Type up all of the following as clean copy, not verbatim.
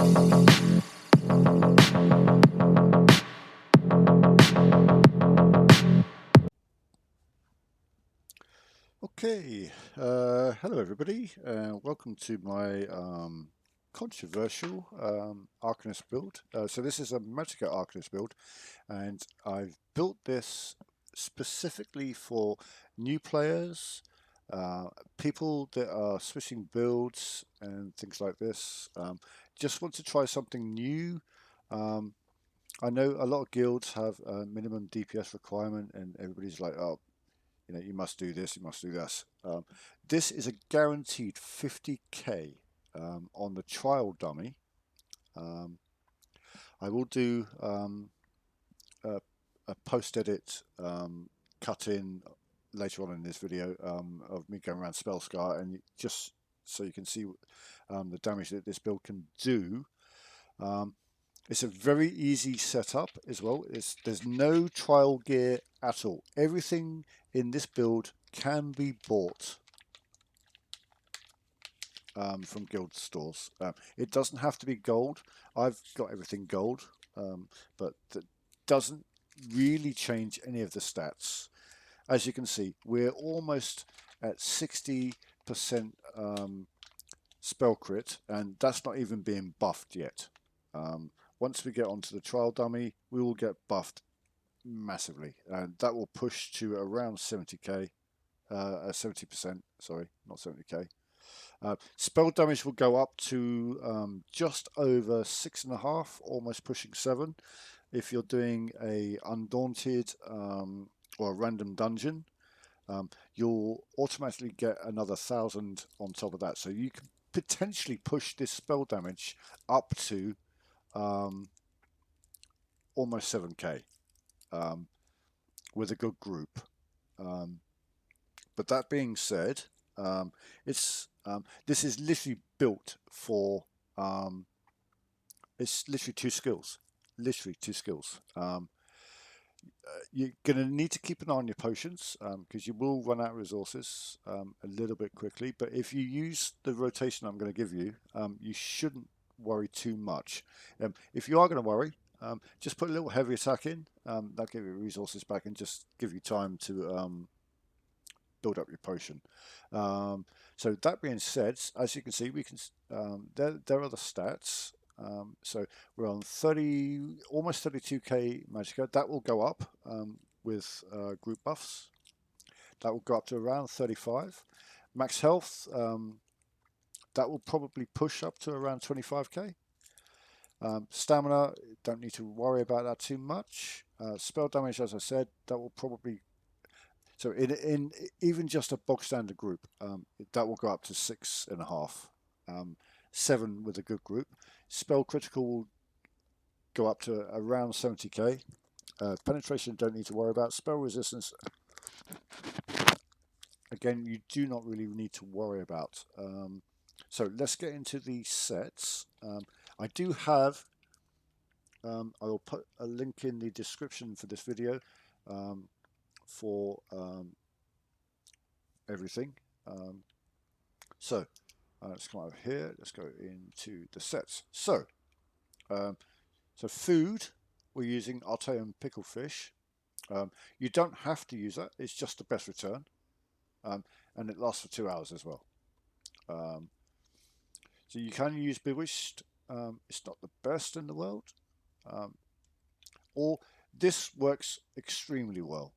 Okay, hello everybody, welcome to my controversial Arcanist build. So this is a Magica Arcanist build, and I've built this specifically for new players, people that are switching builds and things like this. Just want to try something new. Um, I know a lot of guilds have a minimum DPS requirement, and everybody's like, oh, you must do this, you must do this. This is a guaranteed 50k on the trial dummy. Um, I will do a, a post-edit cut in later on in this video of me going around Spellscar, and just so you can see the damage that this build can do. It's a very easy setup as well. There's no trial gear at all. Everything in this build can be bought from guild stores. It doesn't have to be gold. I've got everything gold, but that doesn't really change any of the stats. As you can see, we're almost at 60% spell crit, and that's not even being buffed yet. Once we get onto the trial dummy, we will get buffed massively, and that will push to around 70k, 70%. Sorry, not 70k. Spell damage will go up to just over 6.5, almost pushing 7. If you're doing a undaunted or a random dungeon, you'll automatically get another 1,000 on top of that. So you can potentially push this spell damage up to almost 7k with a good group. But that being said, this is literally built for it's literally 2 skills. Literally 2 skills. You're going to need to keep an eye on your potions because you will run out of resources a little bit quickly. But if you use the rotation I'm going to give you, you shouldn't worry too much. If you are going to worry, just put a little heavy attack in. That'll give you resources back and just give you time to build up your potion. So that being said, as you can see, we can there are the stats. So we're on 30, almost 32k Magicka. That will go up with group buffs. That will go up to around 35. Max health, that will probably push up to around 25k. Stamina, don't need to worry about that too much. Spell damage, as I said, that will probably, so in even just a bog standard group, that will go up to 6.5. 7 with a good group. Spell critical will go up to around 70k. Penetration don't need to worry about. Spell resistance, again, you do not really need to worry about. So let's get into the sets. I do have, I will put a link in the description for this video for everything. So let's come over here. Let's go into the sets. So food, we're using Arteum picklefish. You don't have to use that. It's just the best return, and it lasts for 2 hours as well. So you can use Bewitched. It's not the best in the world, or this works extremely well.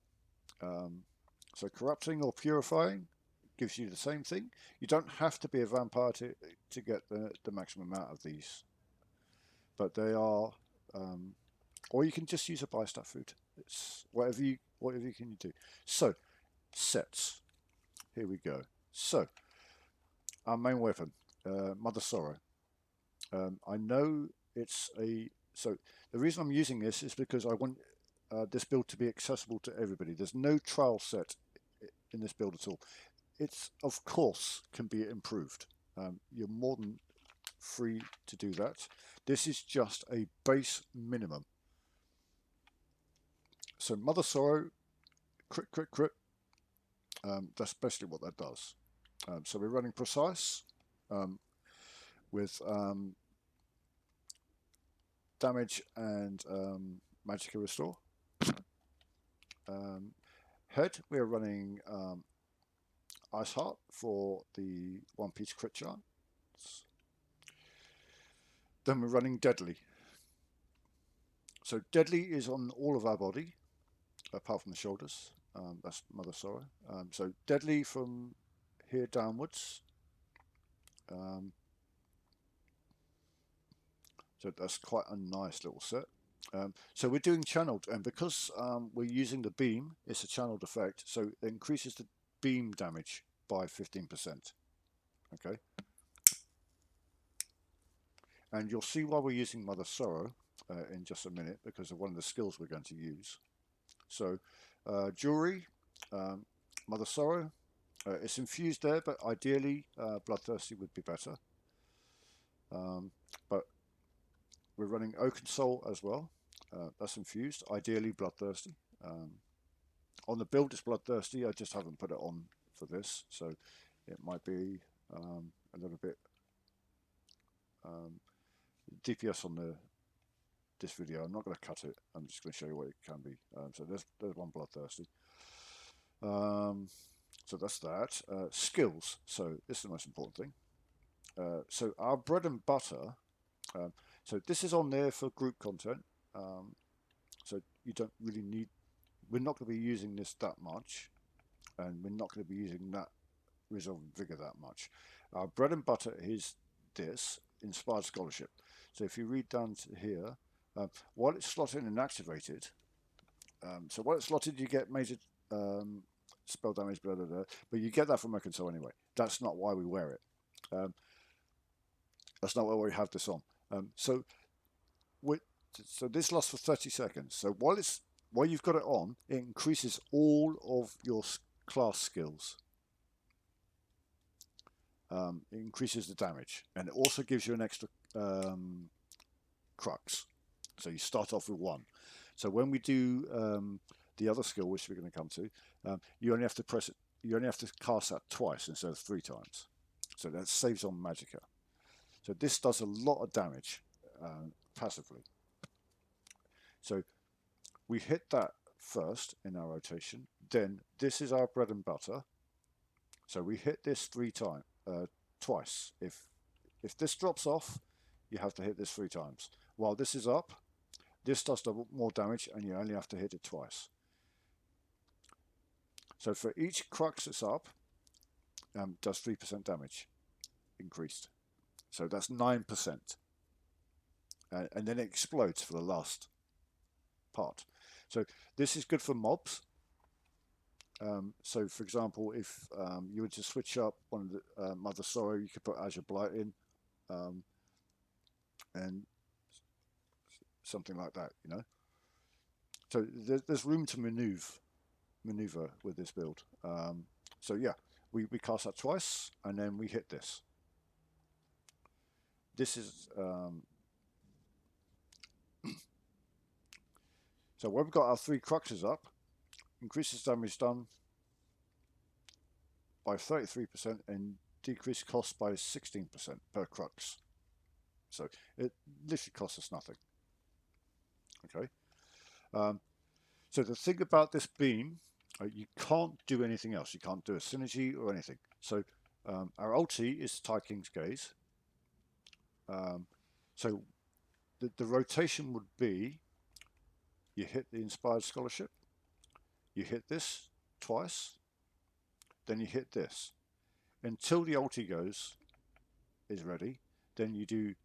So corrupting or purifying gives you the same thing. You don't have to be a vampire to get the maximum amount of these, but they are, or you can just use a buy stat food. It's whatever you can do. So sets, here we go. So our main weapon, Mother Sorrow. I know it's a, so the reason I'm using this is because I want this build to be accessible to everybody. There's no trial set in this build at all. It's, of course, can be improved. You're more than free to do that. This is just a base minimum. So Mother Sorrow, crit, crit, crit. That's basically what that does. So we're running precise with damage and Magicka Restore. Head, we're running Ice Heart for the 1-piece crit chance. Then we're running Deadly. So Deadly is on all of our body, apart from the shoulders. That's Mother Sorrow. So Deadly from here downwards. So that's quite a nice little set. So we're doing channeled, and because we're using the beam, it's a channeled effect, so it increases the beam damage by 15%. Okay. And you'll see why we're using Mother Sorrow in just a minute, because of one of the skills we're going to use. So, Jewelry, Mother Sorrow, it's infused there, but ideally Bloodthirsty would be better. But we're running Oaken Soul as well. That's infused, ideally Bloodthirsty. On the build it's Bloodthirsty, I just haven't put it on for this, so it might be a little bit DPS on this video. I'm not going to cut it, I'm just going to show you what it can be. So there's one Bloodthirsty. So that's that. Skills, so this is the most important thing. So our bread and butter, so this is on there for group content, so you don't really need, we're not going to be using this that much, and we're not going to be using that Resolve Vigor that much. Our bread and butter is this, Inspired Scholarship. So if you read down to here, while it's slotted and activated, so while it's slotted you get major spell damage, blah, blah, blah, but you get that from Oaken Soul anyway. That's not why we wear it. That's not why we have this on. So this lasts for 30 seconds. So while you've got it on, it increases all of your class skills. It increases the damage, and it also gives you an extra crux. So you start off with 1. So when we do the other skill, which we're going to come to, you only have to press it. You only have to cast that twice instead of 3 times. So that saves on Magicka. So this does a lot of damage passively. So we hit that first in our rotation. Then this is our bread and butter. So we hit this twice. If this drops off, you have to hit this 3 times. While this is up, this does more damage, and you only have to hit it twice. So for each crux that's up, does 3% damage increased. So that's 9%. And then it explodes for the last part. So this is good for mobs. So for example, if you were to switch up one of the Mother Sorrow, you could put Azure Blight in, and something like that, you know. So there's room to maneuver with this build. So yeah, we cast that twice, and then we hit this. This is so when we've got our 3 cruxes up, increases damage done by 33% and decrease cost by 16% per crux. So it literally costs us nothing. Okay. So the thing about this beam, you can't do anything else. You can't do a synergy or anything. So our ulti is Tide King's Gaze. So the rotation would be, you hit the Inspired Scholarship, you hit this twice, then you hit this. Until the ulti is ready, then you do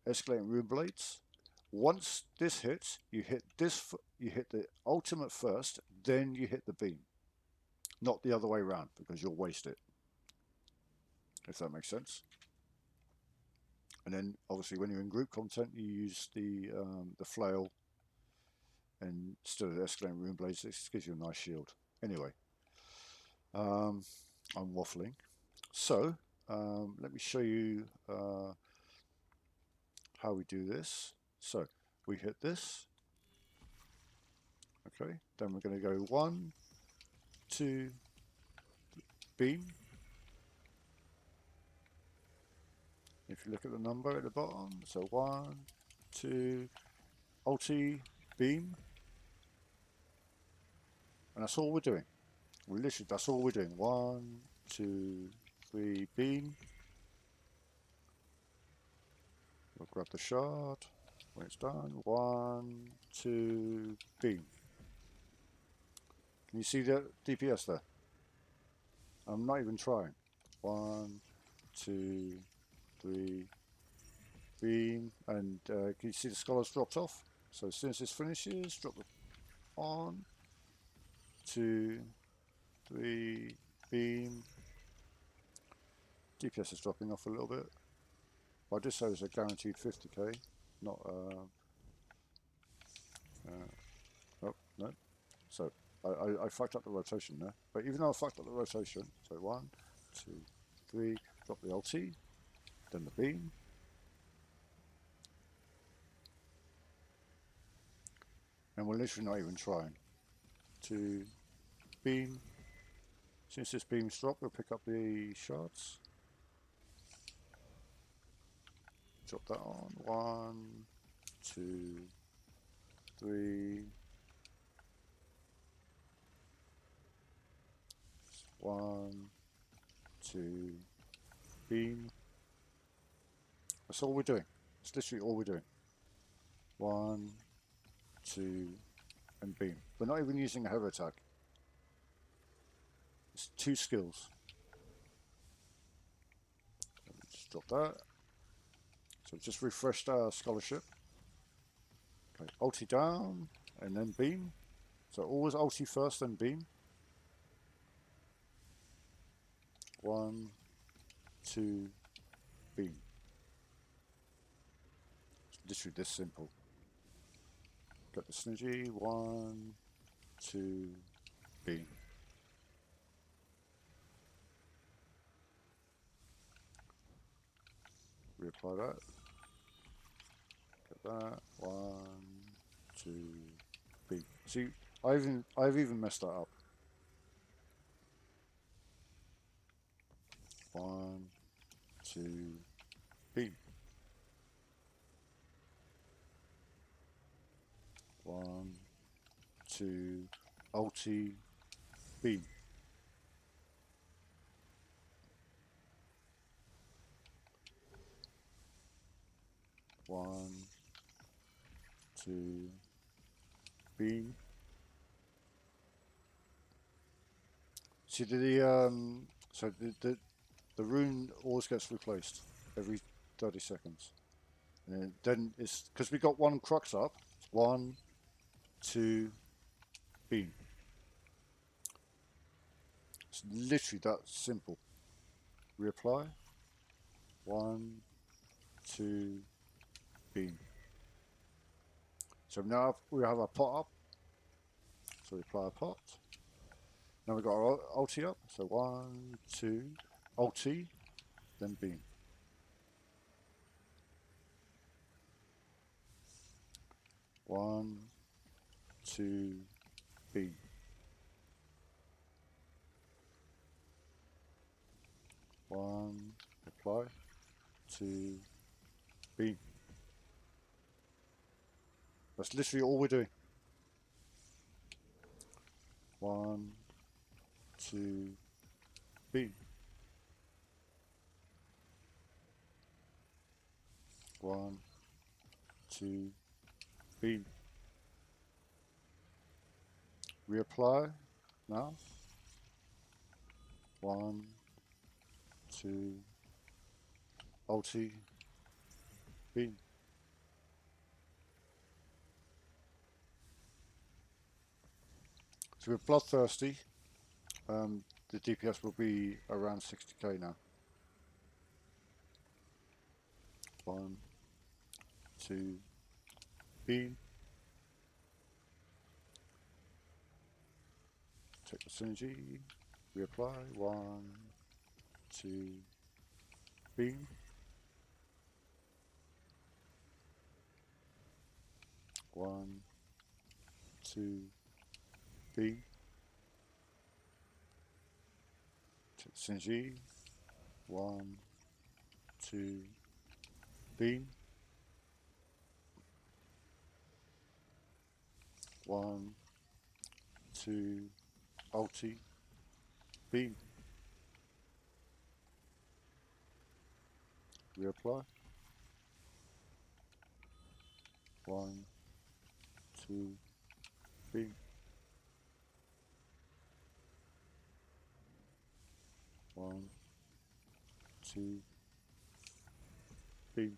Escalating Rune Blades. Once this hits, you hit the ultimate first, then you hit the beam. Not the other way around, because you'll waste it. If that makes sense. And then obviously when you're in group content, you use the flail, and instead of the Escalating Rune Blades, this gives you a nice shield. Anyway, I'm waffling. So let me show you how we do this. So we hit this. Okay, then we're going to go 1, 2, beam. If if you look at the number at the bottom, so 1, 2, ulti, beam, and that's all we're doing. Literally, that's all we're doing. 1, 2, 3, beam. We'll grab the shard when it's done. 1, 2, beam. Can you see the DPS there? I'm not even trying. 1, 2, 3, beam, and can you see the scholars dropped off? So as soon as this finishes, drop it on. 2, 3, beam. DPS is dropping off a little bit. I just say it's a guaranteed 50k, not oh no. So I fucked up the rotation there. But even though I fucked up the rotation, so 1, 2, 3, drop the ulti, then the beam. And we're literally not even trying. 2, beam. Since this beam's dropped, we'll pick up the shards. Drop that on. 1, 2, 3. 1, 2, beam. That's all we're doing. It's literally all we're doing. 1, 2, and beam. We're not even using a hover attack. It's 2 skills. Just drop that. So just refreshed our scholarship. Okay, ulti down and then beam. So always ulti first, then beam. 1, 2, beam. It's literally this simple. Get the synergy. 1, 2, beam. Reapply that. Get that. 1, 2, beam. See, I've even messed that up. 1, 2, beam. 1, 2, ulti, beam. One, 2, beam. See so the rune always gets replaced every 30 seconds. And then it's because we got 1 crux up. 1, 2, beam. It's literally that simple. Reapply. 1, 2, beam. So now we have our pot up. So we apply a pot. Now we've got our ulti up. So 1, 2, ulti, then beam. 1, 2, beam. 1, apply, 2, beam. That's literally all we're doing. 1, 2, beam. 1, 2, beam. Reapply now. 1, 2, ulti, beam. So we're bloodthirsty. The DPS will be around 60k now. 1, 2, beam. Take the synergy. Reapply. 1, 2, beam. 1, 2, beam. Take the synergy. 1, 2, Bean. 1, 2, alti, bean. Reapply. 1, 2, bean. 1, 2, bean.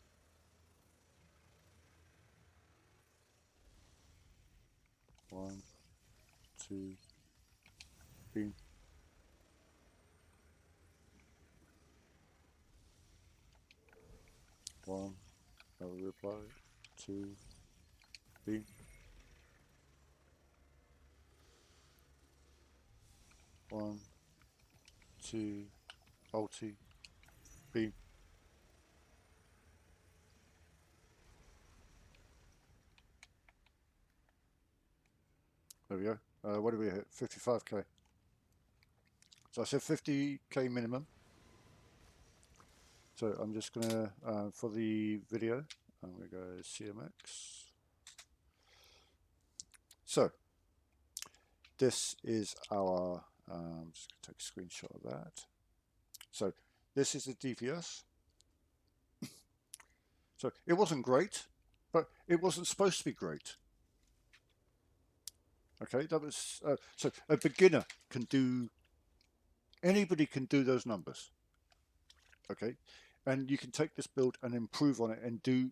1, 2, bean. 1, reapply. 2, bean. 1, 2, alti, bean. There we go. What do we hit? 55k. So I said 50k minimum. So I'm just gonna, for the video, I'm gonna go CMX. So this is our, I'm just gonna take a screenshot of that. So this is the DPS. So it wasn't great, but it wasn't supposed to be great. Okay, that was, so a beginner can do, anybody can do those numbers. Okay, and you can take this build and improve on it and do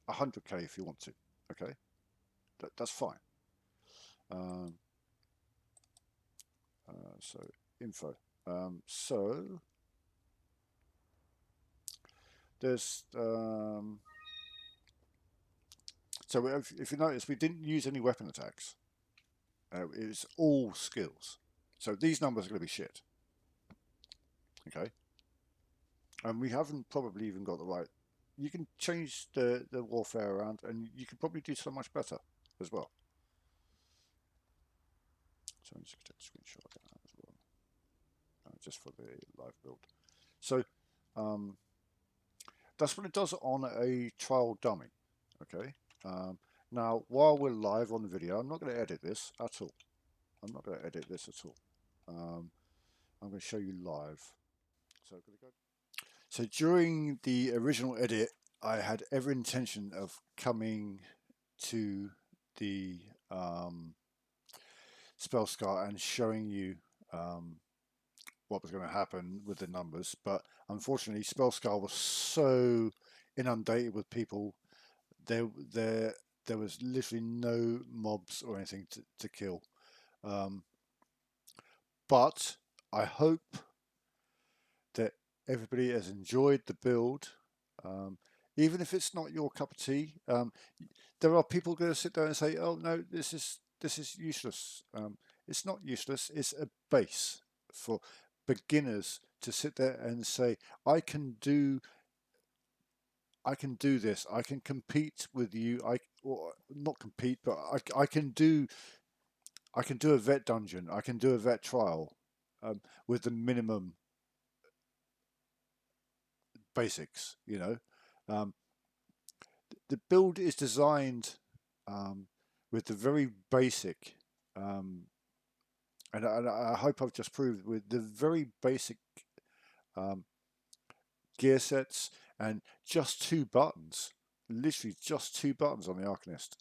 100k if you want to. Okay, that's fine. So info. So there's so if you notice, we didn't use any weapon attacks. It was all skills. So these numbers are going to be shit. Okay, and we haven't probably even got the right. You can change the warfare around, and you can probably do so much better as well. So I'm just going to take a screenshot of that as well, just for the live build. So that's what it does on a trial dummy. Okay. Now, while we're live on the video, I'm not going to edit this at all. I'm not going to edit this at all. I'm going to show you live. So, so during the original edit, I had every intention of coming to the spell scar and showing you what was going to happen with the numbers, but unfortunately, spell scar was so inundated with people. There was literally no mobs or anything to kill. But I hope that everybody has enjoyed the build. Even if it's not your cup of tea, there are people going to sit there and say, "Oh no, this is useless." It's not useless. It's a base for beginners to sit there and say, "I can do this. I can compete with you. Or not compete, but I can do a vet dungeon. I can do a vet trial with the minimum basics. You know, the build is designed with the very basic, and I hope I've just proved with the very basic gear sets and just 2 buttons. Literally just 2 buttons on the Arcanist.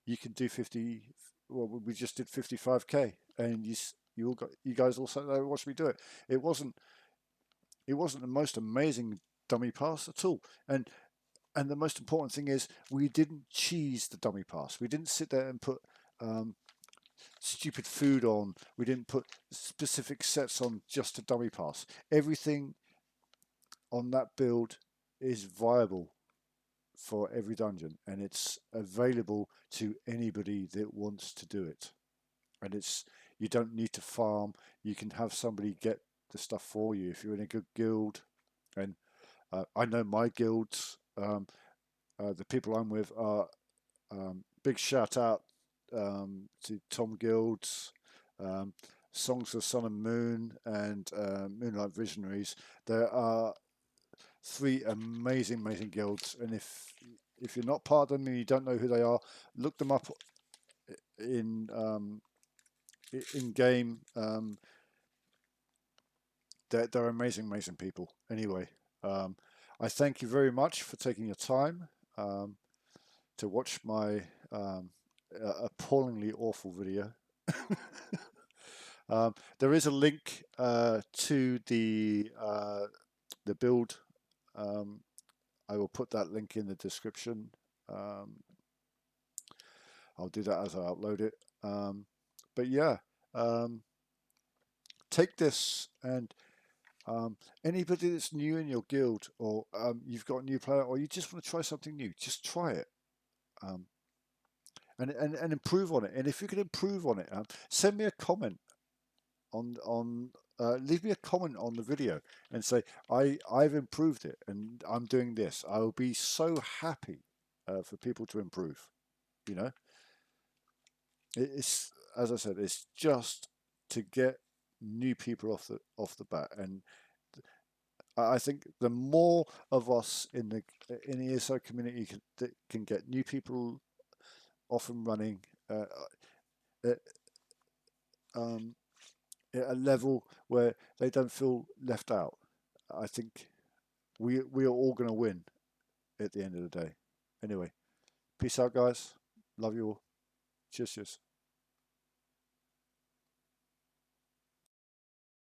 You can do 50. Well, we just did 55k, and you guys all sat there and watched me do it. It wasn't the most amazing dummy pass at all, and the most important thing is we didn't cheese the dummy pass. We didn't sit there and put stupid food on. We didn't put specific sets on just a dummy pass. Everything on that build is viable for every dungeon, and it's available to anybody that wants to do it. And you don't need to farm. You can have somebody get the stuff for you if you're in a good guild. And I know my guilds, the people I'm with are big shout out to Tom Guilds, Songs of Sun and Moon, and Moonlight Visionaries. There are three amazing guilds, and if you're not part of them and you don't know who they are, look them up in in game. They're amazing people. Anyway, I thank you very much for taking your time to watch my appallingly awful video. There is a link to the build. I will put that link in the description. I'll do that as I upload it. But yeah, take this, and anybody that's new in your guild, or you've got a new player, or you just want to try something new, just try it. And improve on it. And if you can improve on it, send me a comment on leave me a comment on the video and say I've improved it and I'm doing this. I will be so happy for people to improve. You know, it's, as I said, it's just to get new people off the bat. And I think the more of us in the ESO community that can get new people off and running at, um, at a level where they don't feel left out, I think we are all going to win at the end of the day. Anyway, peace out, guys. Love you all. Cheers.